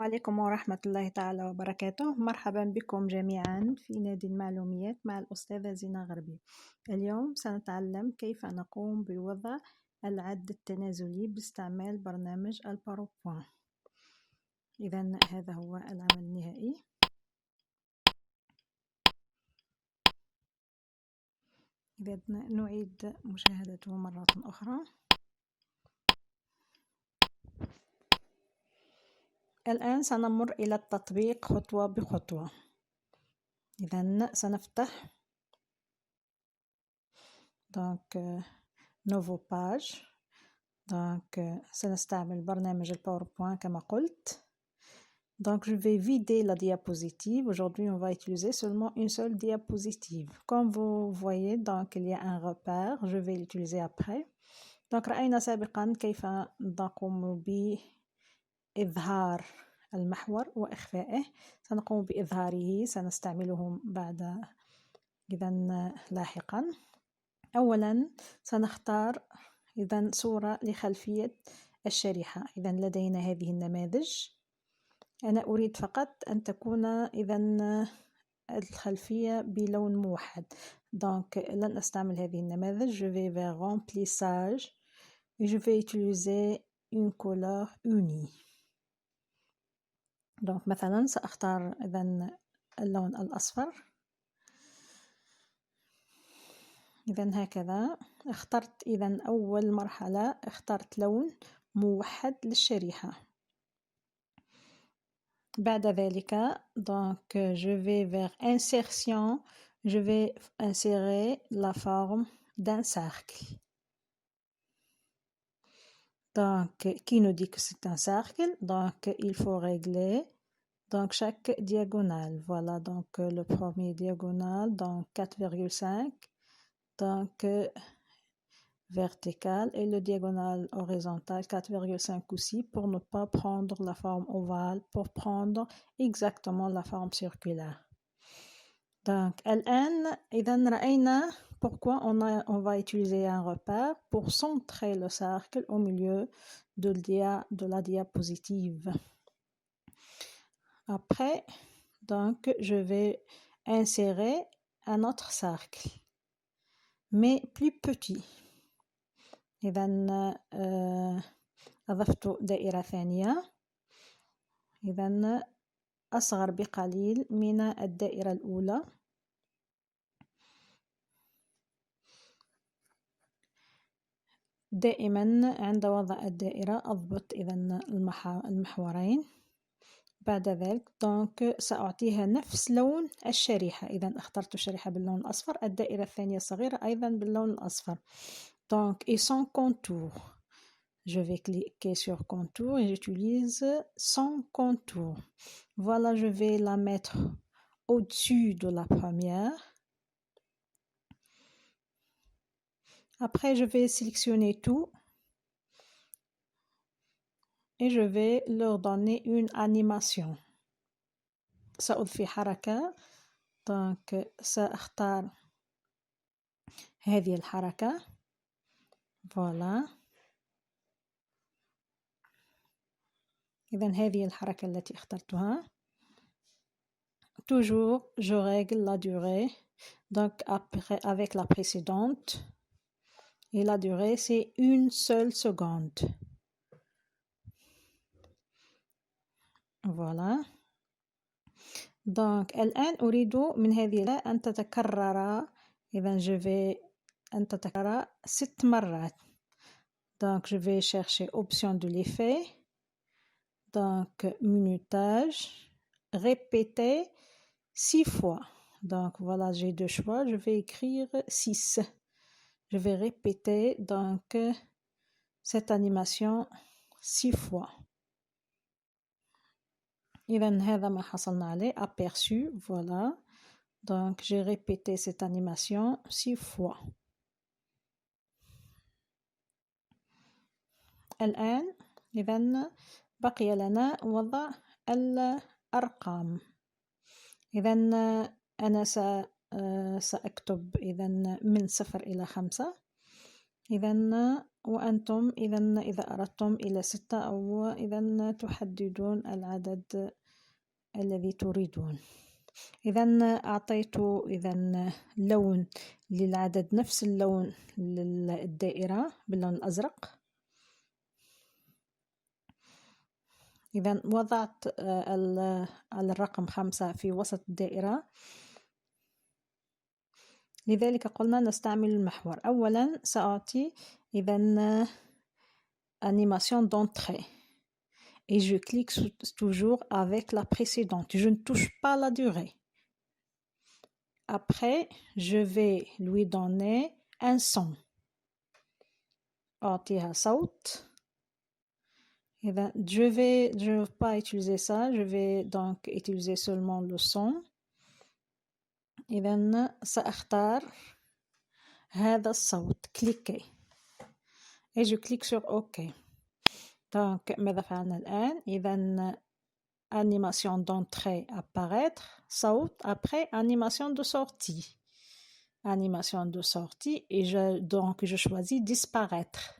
وعليكم ورحمة الله تعالى وبركاته. مرحبا بكم جميعا في نادي المعلوميات مع الأستاذة زينة غربي. اليوم سنتعلم كيف نقوم بوضع العد التنازلي باستعمال برنامج الباوربوينت. إذا هذا هو العمل النهائي. إذا نعيد مشاهدته مرة أخرى. الآن سنمر إلى التطبيق خطوة بخطوة. إذا سنفتح نوفو باج. سنستعمل برنامج الباوربوينت كما قلت. Donc, je vais vider la diapositive. Aujourd'hui, on va utiliser seulement une seule diapositive. Comme vous voyez, donc, il y a un repère. Je vais l'utiliser après. Donc, رأينا سابقا كيف نقوم بإظهار المحور وإخفائه. سنقوم بإظهاره. سنستعمله بعد لاحقا. أولا سنختار صورة لخلفية الشريحة. لدينا هذه النماذج. أنا أريد فقط أن تكون الخلفية بلون موحد. لن أستعمل هذه النماذج. Je vais vers remplissage et je vais utiliser une couleur unie. مثلا سأختار اللون الأصفر. هكذا اخترت. أول مرحلة اخترت لون موحد للشريحة. بعد ذلك je vais vers insertion. Je vais insérer la forme d'un cercle. Qui nous dit que c'est un cercle? Il faut régler chaque diagonale. Voilà, le premier diagonale, 4,5. Vertical et le diagonal horizontal 4,5 aussi, pour ne pas prendre la forme ovale, pour prendre exactement la forme circulaire. الآن رأينا pourquoi on va utiliser un repère pour centrer le cercle au milieu de la diapositive. Après, je vais insérer un autre cercle, mais plus petit. أضفت دائرة ثانية. أصغر بقليل من الدائرة الأولى. دائما عند وضع الدائرة أضبط المحورين. بعد ذلك سأعطيها نفس لون الشريحة. اخترت الشريحة باللون الأصفر. الدائرة الثانية الصغيرة أيضا باللون الأصفر. Et sans contour. Je vais cliquer sur contour et j'utilise sans contour. Voilà, je vais la mettre au-dessus de la première. Après, je vais sélectionner tout et je vais leur donner une animation. سأضفي حركة. سأختار هذه الحركة. Voilà. هذه الحركة التي اخترتها. Toujours, je règle la durée. Après, avec la précédente. Et la durée, c'est 1 seule seconde. Voilà. الآن أريد من هذه أن تتكرر. je vais أن تتكرر 6 مرات. je vais chercher option de l'effet. Minutage. Répéter 6 fois. Voilà, j'ai 2 choix. Je vais écrire 6. Je vais répéter cette animation 6 fois. هذا ما حصلنا عليه. Aperçu. Voilà. J'ai répété cette animation 6 fois. الآن بقي لنا وضع الأرقام. أنا سأكتب من 0 إلى 5. وأنتم إذا أردتم إلى 6 أو إذا تحددون العدد الذي تريدون. إذا أعطيت لون للعدد نفس اللون للدائرة باللون الأزرق. إذا وضعت الرقم 5 في وسط الدائرة، لذلك قلنا نستعمل المحور. أولا سأعطي animation d'entrée et je clique toujours avec la précédente, je ne touche pas la durée. Après je vais lui donner un son. أعطيها صوت. إذا je ne vais pas utiliser ça, je vais donc utiliser seulement le son. إذا سأختار هذا الصوت، cliquer et je clique sur OK. Donc ماذا فعلنا الآن؟ إذا animation d'entrée apparaître صوت، après animation de sortie. Animation de sortie et je choisis disparaître.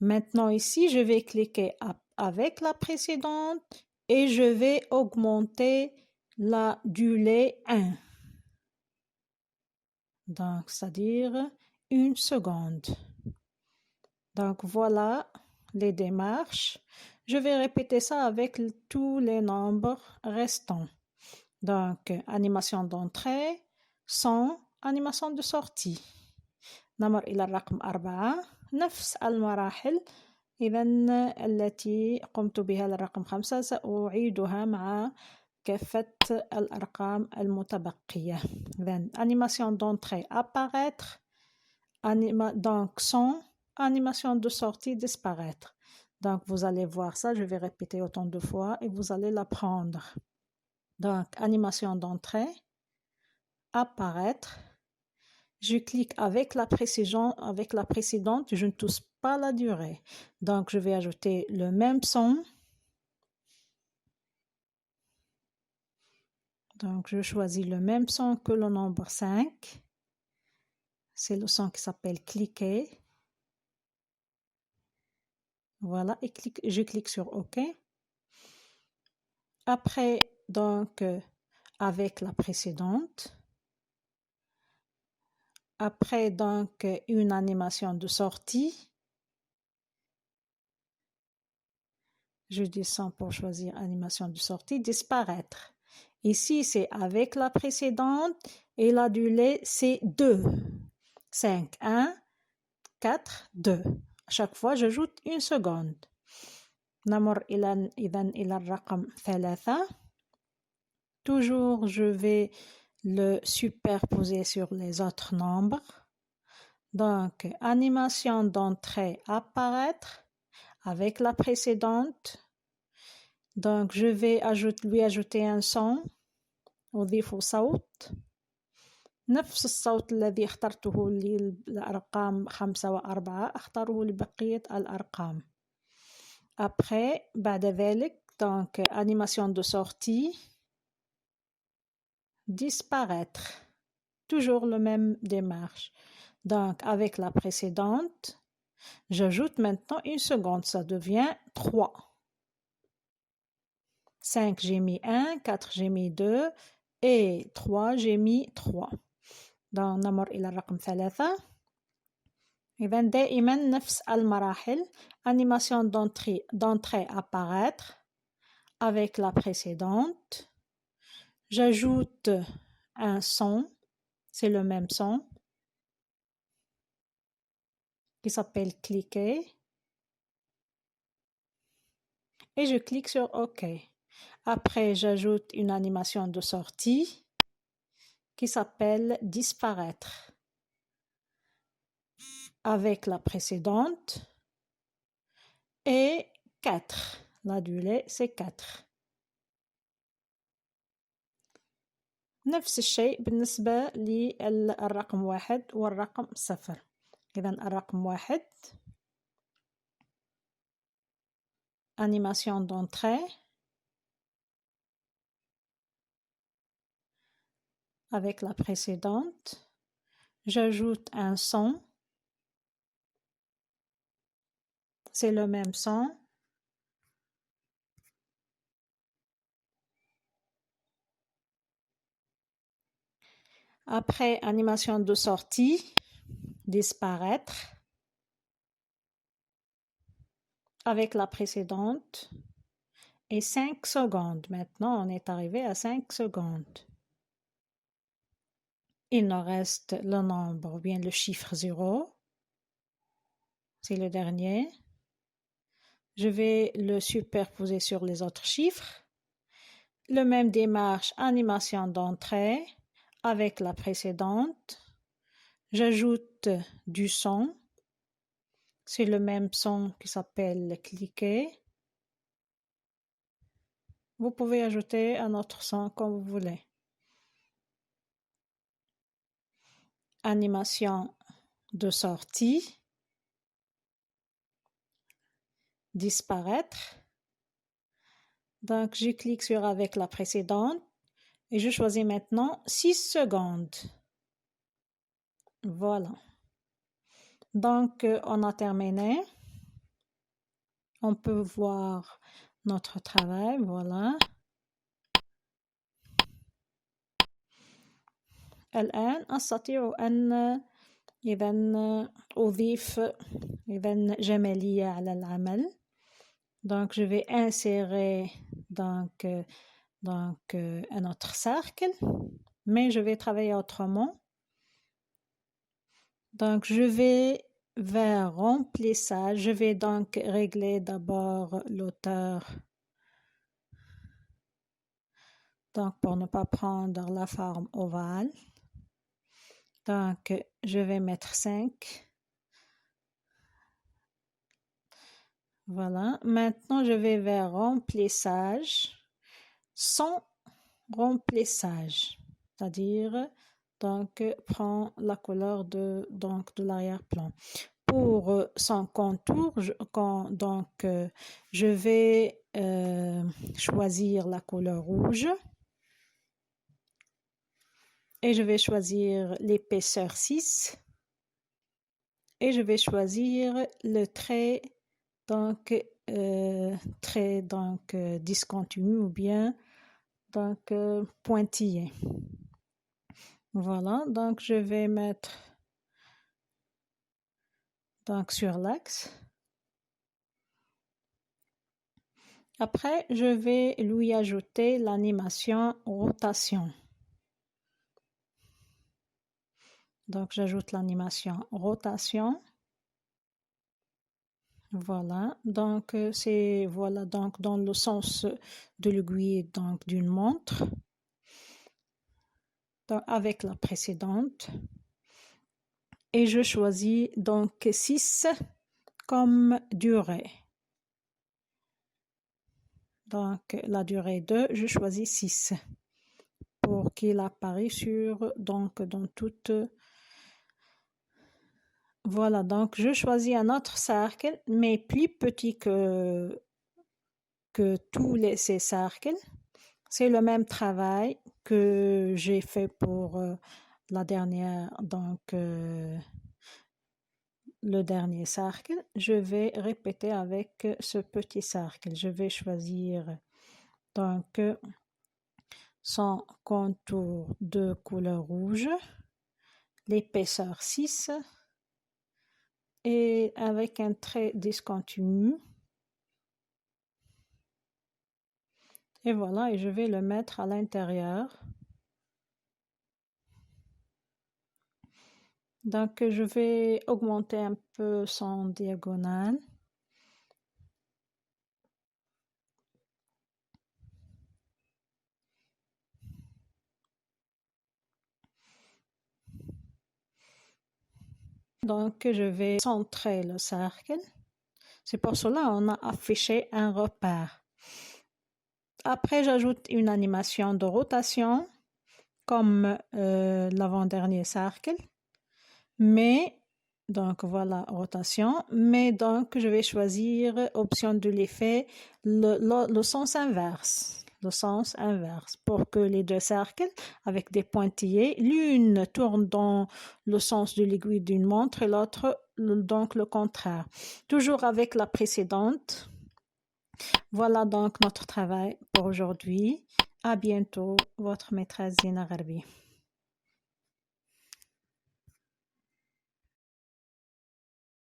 Maintenant ici, je vais cliquer avec la précédente et je vais augmenter la durée 1. Donc, c'est-à-dire 1 seconde. Donc, voilà les démarches. Je vais répéter ça avec tous les nombres restants. Donc, animation d'entrée, son, animation de sortie. نمر إلى الرقم 4. نفس المراحل التي قمت بها للرقم 5 سأعيدها مع كافة الأرقام المتبقية. Animation d'entrée apparaître, donc son, animation de sortie disparaître. Donc vous allez voir ça, je vais répéter autant de fois et vous allez l'apprendre. Donc animation d'entrée, apparaître, je clique avec la précédente, je ne touche pas la durée. Donc je vais ajouter le même son. Donc je choisis le même son que le nombre 5. C'est le son qui s'appelle cliquer. Voilà, et je clique sur OK. Après, donc, avec la précédente. Après, donc, une animation de sortie. Je descends pour choisir animation de sortie, disparaître. Ici, c'est avec la précédente et la durée, c'est 2. 5, 1, 4, 2. À chaque fois, j'ajoute 1 seconde. نمر إلى الرقم 3. Toujours, je vais le superposer sur les autres nombres. Donc, animation d'entrée apparaître avec la précédente. Donc, je vais lui ajouter un son. أضيف صوت. نفس الصوت الذي اخترته للأرقام 5 و4 أختاره لبقية الأرقام. Après, بعد ذلك, donc, animation de sortie, disparaître. Toujours le même démarche. Donc, avec la précédente, j'ajoute maintenant 1 seconde, ça devient 3. 5, j'ai mis 1, 4, j'ai mis 2, et 3, j'ai mis 3. Donc, نمر إلى الرقم 3. إذن دائما نفس المراحل. Animation d'entrée apparaître avec la précédente. J'ajoute un son, c'est le même son, qui s'appelle cliquer. Et je clique sur OK. Après, j'ajoute une animation de sortie qui s'appelle disparaître avec la précédente et 4. La durée, c'est 4. نفس الشيء بالنسبة للرقم 1 والرقم 0. إذن الرقم 1 animation d'entrée avec la précédente. J'ajoute un son c'est le même son. Après, animation de sortie, disparaître. Avec la précédente. Et 5 secondes. Maintenant, on est arrivé à 5 secondes. Il nous reste le nombre, ou bien le chiffre 0. C'est le dernier. Je vais le superposer sur les autres chiffres. Le même démarche, animation d'entrée avec la précédente. J'ajoute du son. C'est le même son qui s'appelle cliquer. Vous pouvez ajouter un autre son comme vous voulez. Animation de sortie. Disparaître. Donc, je clique sur avec la précédente et je choisis maintenant 6 secondes. Voilà. Donc, on a terminé. On peut voir notre travail. Voilà. الآن أستطيع أن إذا أضيف جمالية على العمل. Donc, je vais insérer un autre cercle, mais je vais travailler autrement. Donc, je vais vers remplissage. Je vais donc régler d'abord l'auteur. Donc, pour ne pas prendre la forme ovale. Donc, je vais mettre 5. Voilà. Maintenant, je vais vers remplissage sans remplissage. C'est-à-dire, donc, prends la couleur de l'arrière-plan. Pour son contour, je vais choisir la couleur rouge. Et je vais choisir l'épaisseur 6. Et je vais choisir le trait discontinu ou bien pointillé. Voilà, donc je vais mettre sur l'axe. Après, je vais lui ajouter l'animation rotation. Donc, j'ajoute l'animation rotation. Voilà, donc c'est donc dans le sens de l'aiguille d'une montre. Donc, avec la précédente. Et je choisis donc 6 comme durée. Donc, la durée 2, je choisis 6 pour qu'il apparaisse dans toute. Voilà, donc je choisis un autre cercle, mais plus petit que tous ces cercles. C'est le même travail que j'ai fait pour la dernière, le dernier cercle. Je vais répéter avec ce petit cercle. Je vais choisir donc son contour de couleur rouge, l'épaisseur 6 et avec un trait discontinu. Et voilà, et je vais le mettre à l'intérieur. Donc, je vais augmenter un peu son diagonale. Donc, je vais centrer le cercle. C'est pour cela qu'on a affiché un repère. Après, j'ajoute une animation de rotation, comme l'avant-dernier cercle. Mais, donc voilà, rotation. Mais donc, je vais choisir, option de l'effet, le sens inverse. le sens inverse, pour que les deux cercles avec des pointillés, l'une tourne dans le sens de l'aiguille d'une montre et l'autre donc le contraire. Toujours avec la précédente. Voilà donc notre travail pour aujourd'hui. À bientôt, votre maîtresse Zina Gharbi.